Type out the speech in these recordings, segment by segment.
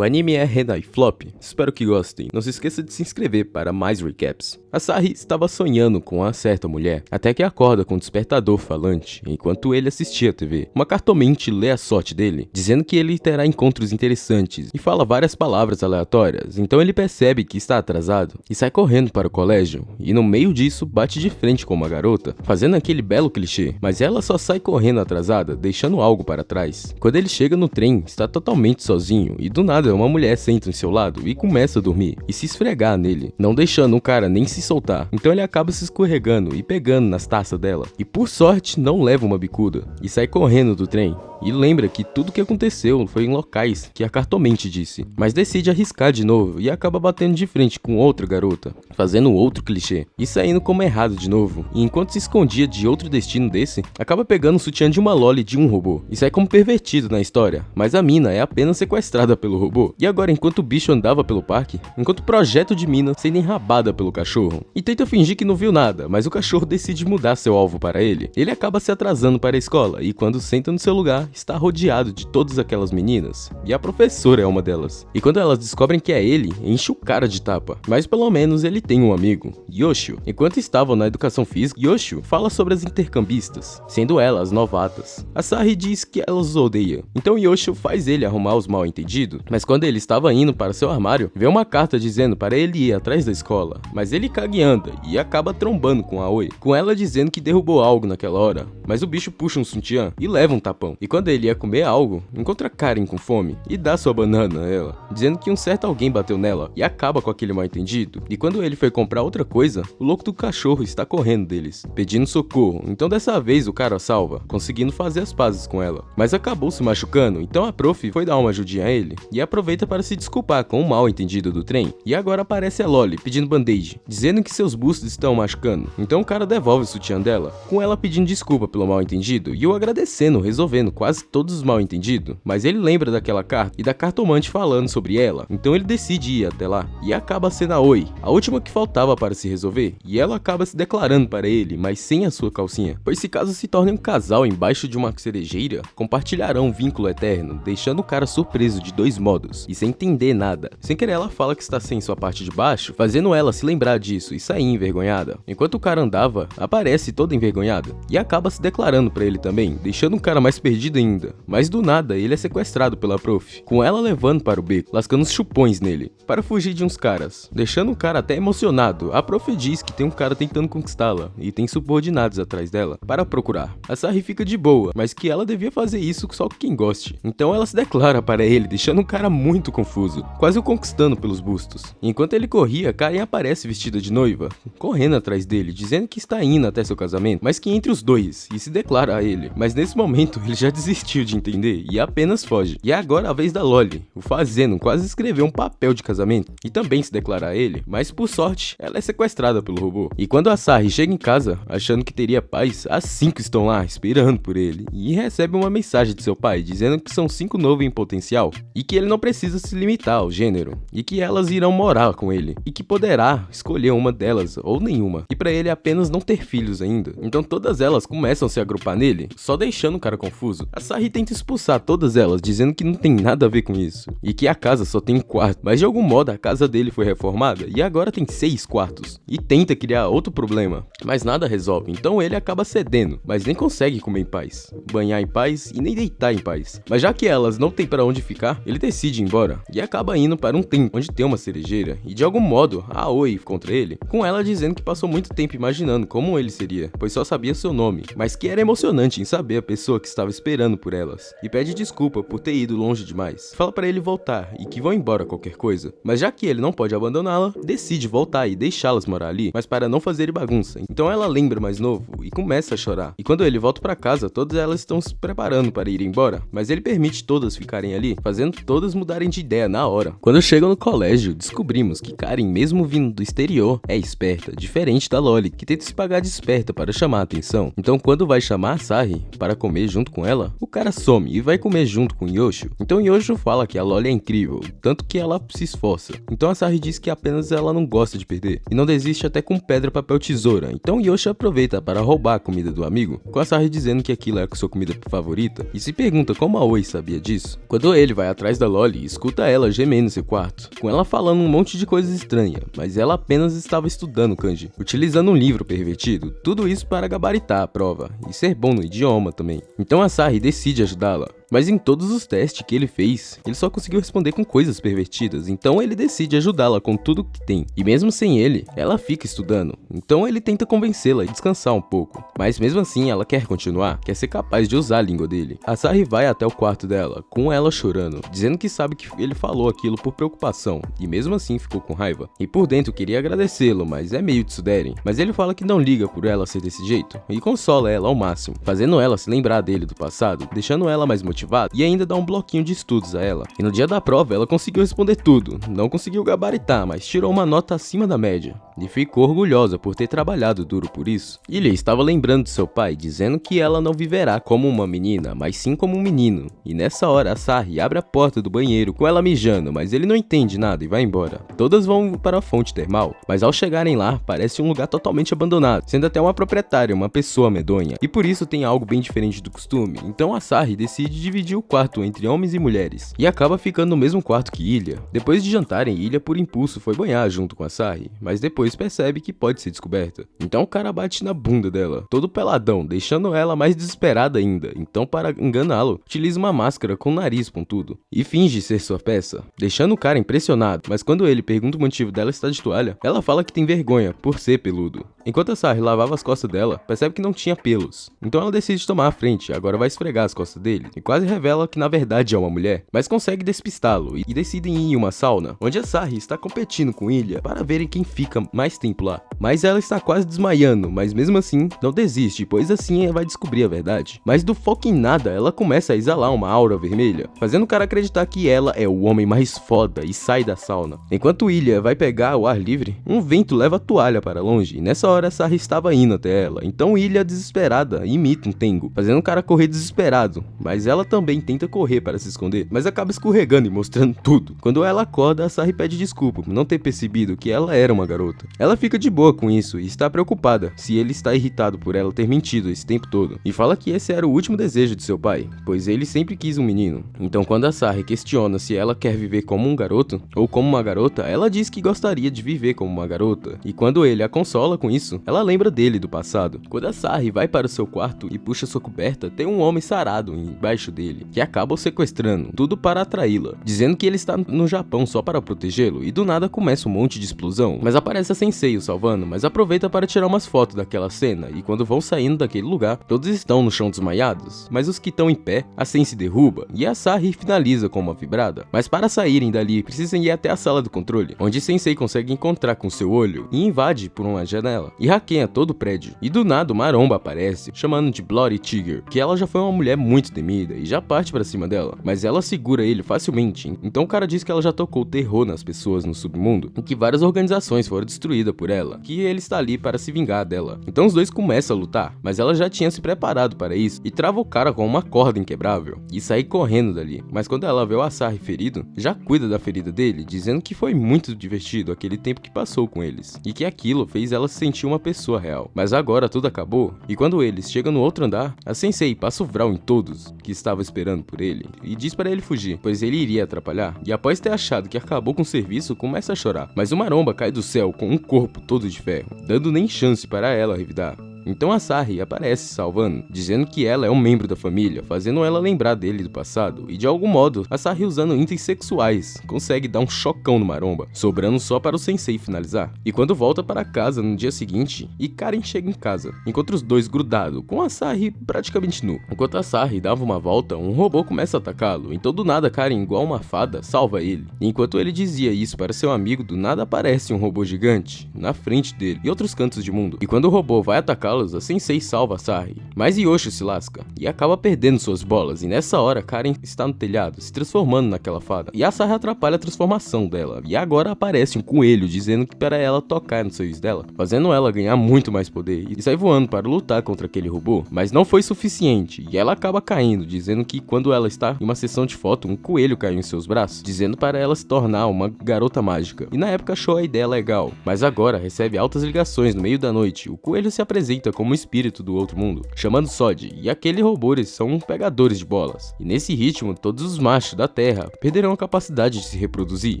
O anime é Hentai Flop, espero que gostem. Não se esqueça de se inscrever para mais recaps. Asahi estava sonhando com uma certa mulher, até que acorda com um despertador falante, enquanto ele assistia a TV. Uma cartomante lê a sorte dele, dizendo que ele terá encontros interessantes, e fala várias palavras aleatórias, então ele percebe que está atrasado, e sai correndo para o colégio, e no meio disso bate de frente com uma garota, fazendo aquele belo clichê, mas ela só sai correndo atrasada, deixando algo para trás. Quando ele chega no trem, está totalmente sozinho, e do nada uma mulher senta em seu lado e começa a dormir, e se esfregar nele, não deixando o cara nem se soltar. Então ele acaba se escorregando e pegando nas taças dela, e por sorte não leva uma bicuda, e sai correndo do trem. E lembra que tudo que aconteceu foi em locais que a cartomante disse, mas decide arriscar de novo e acaba batendo de frente com outra garota, fazendo outro clichê, e saindo como errado de novo, e enquanto se escondia de outro destino desse, acaba pegando o sutiã de uma loli de um robô, e sai como pervertido na história, mas a mina é apenas sequestrada pelo robô. E agora, enquanto o bicho andava pelo parque, enquanto o projeto de mina sendo enrabada pelo cachorro, e tenta fingir que não viu nada, mas o cachorro decide mudar seu alvo para ele, ele acaba se atrasando para a escola, e quando senta no seu lugar, está rodeado de todas aquelas meninas, e a professora é uma delas. E quando elas descobrem que é ele, enche o cara de tapa. Mas pelo menos ele tem um amigo, Yoshio. Enquanto estavam na educação física, Yoshio fala sobre as intercambistas, sendo elas novatas. Asahi diz que elas os odeia, então Yoshio faz ele arrumar os mal entendidos. Mas quando ele estava indo para seu armário, vê uma carta dizendo para ele ir atrás da escola, mas ele caga e anda, e acaba trombando com a Oi, com ela dizendo que derrubou algo naquela hora, mas o bicho puxa um sutiã e leva um tapão. E quando ele ia comer algo, encontra Karen com fome e dá sua banana a ela, dizendo que um certo alguém bateu nela e acaba com aquele mal entendido. E quando ele foi comprar outra coisa, o louco do cachorro está correndo deles, pedindo socorro, então dessa vez o cara salva, conseguindo fazer as pazes com ela, mas acabou se machucando, então a prof foi dar uma ajudinha a ele e aproveita para se desculpar com o mal entendido do trem. E agora aparece a Loli pedindo band-aid, dizendo que seus bustos estão machucando, então o cara devolve o sutiã dela, com ela pedindo desculpa pelo mal entendido e o agradecendo, resolvendo quase todos os mal entendidos, mas ele lembra daquela carta e da cartomante falando sobre ela, então ele decide ir até lá, e acaba sendo a Oi, a última que faltava para se resolver, e ela acaba se declarando para ele, mas sem a sua calcinha, pois se caso se tornem um casal embaixo de uma cerejeira, compartilharão um vínculo eterno, deixando o cara surpreso de dois modos, e sem entender nada. Sem querer ela fala que está sem sua parte de baixo, fazendo ela se lembrar disso e sair envergonhada. Enquanto o cara andava, aparece toda envergonhada, e acaba se declarando para ele também, deixando o cara mais perdido ainda. Mas do nada, ele é sequestrado pela prof, com ela levando para o beco, lascando os chupões nele, para fugir de uns caras, deixando o cara até emocionado. A prof diz que tem um cara tentando conquistá-la, e tem subordinados atrás dela, para procurar. A Asahi fica de boa, mas que ela devia fazer isso só com quem goste. Então ela se declara para ele, deixando o cara muito confuso, quase o conquistando pelos bustos. Enquanto ele corria, Karen aparece vestida de noiva, correndo atrás dele, dizendo que está indo até seu casamento, mas que entre os dois, e se declara a ele. Mas nesse momento, ele já desistiu de entender e apenas foge. E é agora a vez da Loli, o fazendo quase escrever um papel de casamento e também se declara a ele, mas por sorte ela é sequestrada pelo robô. E quando a Asahi chega em casa, achando que teria paz, as 5 estão lá esperando por ele e recebe uma mensagem de seu pai dizendo que são 5 novos em potencial e que ele não precisa se limitar ao gênero e que elas irão morar com ele e que poderá escolher uma delas ou nenhuma, e pra ele é apenas não ter filhos ainda. Então todas elas começam a se agrupar nele, só deixando o cara confuso. A Asahi tenta expulsar todas elas, dizendo que não tem nada a ver com isso, e que a casa só tem um quarto, mas de algum modo a casa dele foi reformada, e agora tem 6 quartos, e tenta criar outro problema, mas nada resolve, então ele acaba cedendo, mas nem consegue comer em paz, banhar em paz e nem deitar em paz. Mas já que elas não tem para onde ficar, ele decide ir embora, e acaba indo para um templo, onde tem uma cerejeira, e de algum modo, a Oi contra ele, com ela dizendo que passou muito tempo imaginando como ele seria, pois só sabia seu nome, mas que era emocionante em saber a pessoa que estava esperando por elas, e pede desculpa por ter ido longe demais. Fala para ele voltar e que vão embora qualquer coisa, mas já que ele não pode abandoná-la, decide voltar e deixá-las morar ali, mas para não fazerem bagunça. Então ela lembra mais novo e começa a chorar. E quando ele volta para casa, todas elas estão se preparando para ir embora, mas ele permite todas ficarem ali, fazendo todas mudarem de ideia na hora. Quando chegam no colégio, descobrimos que Karen, mesmo vindo do exterior, é esperta, diferente da Loli, que tenta se pagar de esperta para chamar a atenção. Então quando vai chamar a Asahi para comer junto com ela, dela, o cara some e vai comer junto com Yosho. Então Yosho fala que a Loli é incrível, tanto que ela se esforça. Então a Sari diz que apenas ela não gosta de perder, e não desiste até com pedra, papel, tesoura. Então Yosho aproveita para roubar a comida do amigo, com a Sari dizendo que aquilo é a sua comida favorita, e se pergunta como a Oi sabia disso. Quando ele vai atrás da Loli, escuta ela gemendo em seu quarto, com ela falando um monte de coisas estranhas, mas ela apenas estava estudando kanji, utilizando um livro pervertido, tudo isso para gabaritar a prova, e ser bom no idioma também. Então a Sari decide ajudá-la. Mas em todos os testes que ele fez, ele só conseguiu responder com coisas pervertidas, então ele decide ajudá-la com tudo que tem. E mesmo sem ele, ela fica estudando, então ele tenta convencê-la e descansar um pouco. Mas mesmo assim, ela quer continuar, quer ser capaz de usar a língua dele. A Sari vai até o quarto dela, com ela chorando, dizendo que sabe que ele falou aquilo por preocupação, e mesmo assim ficou com raiva. E por dentro queria agradecê-lo, mas é meio tsundere. Mas ele fala que não liga por ela ser desse jeito, e consola ela ao máximo, fazendo ela se lembrar dele do passado, deixando ela mais motivada e ainda dá um bloquinho de estudos a ela. E no dia da prova ela conseguiu responder tudo, não conseguiu gabaritar, mas tirou uma nota acima da média. E ficou orgulhosa por ter trabalhado duro por isso. Ilha estava lembrando de seu pai, dizendo que ela não viverá como uma menina, mas sim como um menino. E nessa hora a Sari abre a porta do banheiro com ela mijando, mas ele não entende nada e vai embora. Todas vão para a fonte termal, mas ao chegarem lá parece um lugar totalmente abandonado, sendo até uma proprietária, uma pessoa medonha. E por isso tem algo bem diferente do costume. Então a Sari decide dividir o quarto entre homens e mulheres, e acaba ficando no mesmo quarto que Ilha. Depois de jantarem, Ilha por impulso foi banhar junto com a Sari, mas depois percebe que pode ser descoberta. Então o cara bate na bunda dela, todo peladão, deixando ela mais desesperada ainda. Então para enganá-lo, utiliza uma máscara com nariz pontudo, e finge ser sua peça, deixando o cara impressionado. Mas quando ele pergunta o motivo dela estar de toalha, ela fala que tem vergonha por ser peludo. Enquanto a Sari lavava as costas dela, percebe que não tinha pelos. Então ela decide tomar a frente, agora vai esfregar as costas dele, e quase revela que na verdade é uma mulher, mas consegue despistá-lo e decidem ir em uma sauna, onde a Sari está competindo com Ilha para verem quem fica mais tempo lá. Mas ela está quase desmaiando, mas mesmo assim não desiste, pois assim ela vai descobrir a verdade. Mas do foco em nada, ela começa a exalar uma aura vermelha, fazendo o cara acreditar que ela é o homem mais foda e sai da sauna. Enquanto Ilha vai pegar o ar livre, um vento leva a toalha para longe, e nessa hora a Sari estava indo até ela. Então Ilha, desesperada, imita um Tengu, fazendo o cara correr desesperado, mas ela também tenta correr para se esconder, mas acaba escorregando e mostrando tudo. Quando ela acorda, a Sari pede desculpa por não ter percebido que ela era uma garota. Ela fica de boa com isso e está preocupada se ele está irritado por ela ter mentido esse tempo todo, e fala que esse era o último desejo de seu pai, pois ele sempre quis um menino. Então quando a Sari questiona se ela quer viver como um garoto ou como uma garota, ela diz que gostaria de viver como uma garota, e quando ele a consola com isso, ela lembra dele do passado. Quando a Sari vai para o seu quarto e puxa sua coberta, tem um homem sarado embaixo dele, que acaba o sequestrando, tudo para atraí-la, dizendo que ele está no Japão só para protegê-lo, e do nada começa um monte de explosão, mas aparece a Sensei o salvando, mas aproveita para tirar umas fotos daquela cena, e quando vão saindo daquele lugar, todos estão no chão desmaiados, mas os que estão em pé, a Sensei derruba, e a Sari finaliza com uma vibrada. Mas para saírem dali, precisam ir até a sala do controle, onde Sensei consegue encontrar com seu olho, e invade por uma janela, e hackeia todo o prédio, e do nada o Maromba aparece, chamando de Bloody Tiger, que ela já foi uma mulher muito temida, e já parte para cima dela, mas ela segura ele facilmente. Então o cara diz que ela já tocou terror nas pessoas no submundo, e que várias organizações foram destruídas por ela, que ele está ali para se vingar dela. Então os dois começam a lutar, mas ela já tinha se preparado para isso, e trava o cara com uma corda inquebrável, e sai correndo dali. Mas quando ela vê o Asahi ferido, já cuida da ferida dele, dizendo que foi muito divertido aquele tempo que passou com eles, e que aquilo fez ela se sentir uma pessoa real. Mas agora tudo acabou, e quando eles chegam no outro andar, a Sensei passa o vral em todos que estavam esperando por ele, e diz para ele fugir, pois ele iria atrapalhar, e após ter achado que acabou com o serviço, começa a chorar. Mas o Maromba cai do céu com um corpo todo de ferro, dando nem chance para ela revidar. Então a Sari aparece salvando, dizendo que ela é um membro da família, fazendo ela lembrar dele do passado, e de algum modo, a Sari usando itens sexuais, consegue dar um chocão no Maromba, sobrando só para o Sensei finalizar. E quando volta para casa no dia seguinte, e Karen chega em casa, encontra os dois grudados, com a Sari praticamente nu. Enquanto a Sari dava uma volta, um robô começa a atacá-lo, então do nada Karen, igual uma fada, salva ele. E enquanto ele dizia isso para seu amigo, do nada aparece um robô gigante, na frente dele, e outros cantos de mundo. E quando o robô vai atacá-lo, salvá-los, a Sensei salva a Sarri. Mas Yosho se lasca e acaba perdendo suas bolas, e nessa hora Karen está no telhado, se transformando naquela fada. E a Sarri atrapalha a transformação dela, e agora aparece um coelho dizendo que para ela tocar no sorriso dela, fazendo ela ganhar muito mais poder, e sai voando para lutar contra aquele robô. Mas não foi suficiente, e ela acaba caindo, dizendo que quando ela está em uma sessão de foto, um coelho caiu em seus braços, dizendo para ela se tornar uma garota mágica. E na época achou a ideia legal, mas agora recebe altas ligações no meio da noite. O coelho se apresenta como um espírito do outro mundo, chamando Sod, e aquele robôs são pegadores de bolas. E nesse ritmo, todos os machos da Terra perderão a capacidade de se reproduzir,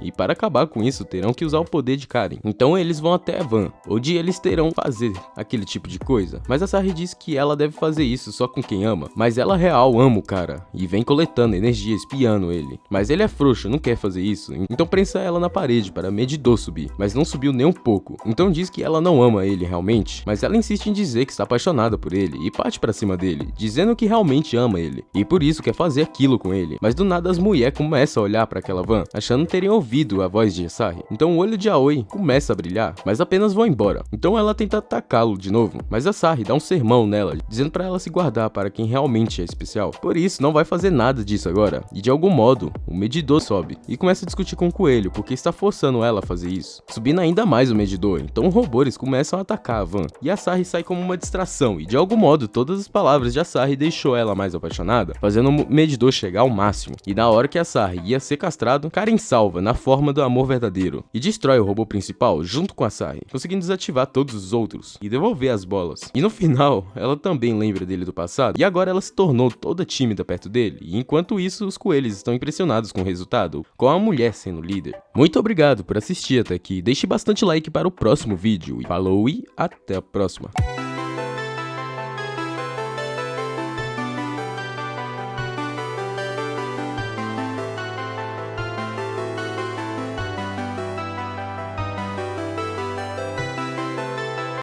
e para acabar com isso terão que usar o poder de Karen. Então eles vão até a van, onde eles terão fazer aquele tipo de coisa. Mas a Sarri diz que ela deve fazer isso só com quem ama, mas ela real ama o cara, e vem coletando energia, espiando ele. Mas ele é frouxo, não quer fazer isso, então prensa ela na parede para Medidor subir, mas não subiu nem um pouco. Então diz que ela não ama ele realmente, mas ela insiste em dizer que está apaixonada por ele, e parte para cima dele, dizendo que realmente ama ele, e por isso quer fazer aquilo com ele. Mas do nada as mulheres começam a olhar para aquela van, achando que teriam ouvido a voz de Sarri. Então o olho de Aoi começa a brilhar, mas apenas vão embora. Então ela tenta atacá-lo de novo, mas a Sarri dá um sermão nela, dizendo para ela se guardar para quem realmente é especial. Por isso não vai fazer nada disso agora. E de algum modo, o medidor sobe e começa a discutir com o coelho, porque está forçando ela a fazer isso, subindo ainda mais o medidor. Então os robôs começam a atacar a van, e a Sarri sai como uma distração, e de algum modo todas as palavras de Sarri deixou ela mais apaixonada, fazendo o medidor chegar ao máximo. E na hora que a Sarri ia ser castrado, Karen salva na forma do amor verdadeiro e destrói o robô principal junto com a Sarri, conseguindo desativar todos os outros e devolver as bolas. E no final, ela também lembra dele do passado, e agora ela se tornou toda tímida perto dele, e enquanto isso os coelhos estão impressionados com o resultado, com a mulher sendo líder. Muito obrigado por assistir até aqui, deixe bastante like para o próximo vídeo, e falou e até a próxima.